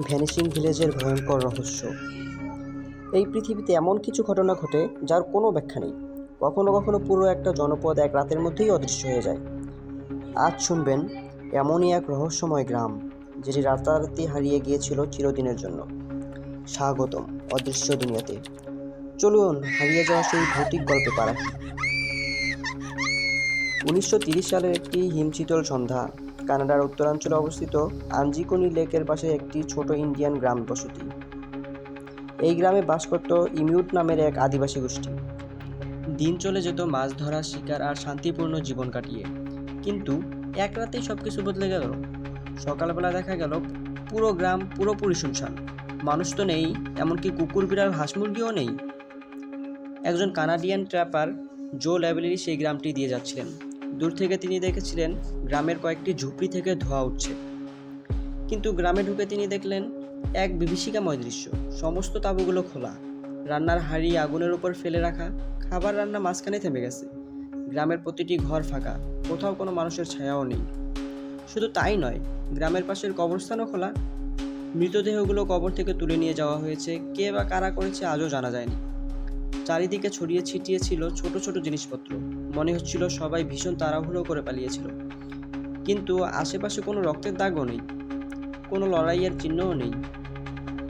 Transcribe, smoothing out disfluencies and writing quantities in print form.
Vanishing ভিলেজের ভয়ঙ্কর রহস্য। এই পৃথিবীতে এমন কিছু ঘটনা ঘটে যার কোনো ব্যাখ্যা নেই। কখনো কখনো পুরো একটা জনপদ এক রাতের মধ্যেই অদৃশ্য হয়ে যায়। আজ শুনবেন এমনই এক রহস্যময় গ্রাম যেটি রাতারাতি হারিয়ে গিয়েছিল চিরদিনের জন্য। স্বাগতম অদৃশ্য দুনিয়াতে। চলুন হারিয়ে যাওয়া সেই ভৌতিক গল্পে পা রাখি। 1930 সালের একটি হিমশীতল সন্ধ্যা, কানাডার উত্তরাঞ্চলে অবস্থিত আঞ্জিকোনি লেকের পাশে একটি ছোট ইন্ডিয়ান গ্রাম বসতি। এই গ্রামে বাস করত ইমিউট নামের এক আদিবাসী গোষ্ঠী। দিন চলে যেত মাছ ধরা, শিকার আর শান্তিপূর্ণ জীবন কাটিয়ে। কিন্তু এক রাতেই সবকিছু বদলে গেল। সকালবেলা দেখা গেল পুরো গ্রাম পুরোপুরি শুনশান। মানুষ তো নেই, এমনকি কুকুর, বিড়াল, হাঁস মুরগিও নেই। একজন কানাডিয়ান ট্র্যাপার জো ল্যাভেলেরি সেই গ্রামটি দিয়ে যাচ্ছিলেন। দূর থেকে তিনি দেখেছিলেন গ্রামের কয়েকটি ঝুপড়ি থেকে ধোঁয়া উঠছে। কিন্তু গ্রামে ঢুকে তিনি দেখলেন এক বিভীষিকাময় দৃশ্য। সমস্ত তাঁবুগুলো খোলা, রান্নার হাঁড়ি আগুনের উপর ফেলে রাখা, খাবার রান্না মাঝখানে থেমে গেছে। গ্রামের প্রতিটি ঘর ফাঁকা, কোথাও কোনো মানুষের ছায়াও নেই। শুধু তাই নয়, গ্রামের পাশের কবরস্থানও খোলা। মৃতদেহগুলো কবর থেকে তুলে নিয়ে যাওয়া হয়েছে, কে বা কারা করেছে আজও জানা যায়নি। চারিদিকে ছড়িয়ে ছিটিয়ে ছিল ছোট ছোট জিনিসপত্র। মনে হচ্ছিল সবাই ভীষণ তাড়াহুড়ো করে পালিয়েছিল। কিন্তু আশেপাশে কোনো রক্তের দাগও নেই, কোনো লড়াইয়ের চিহ্নও নেই।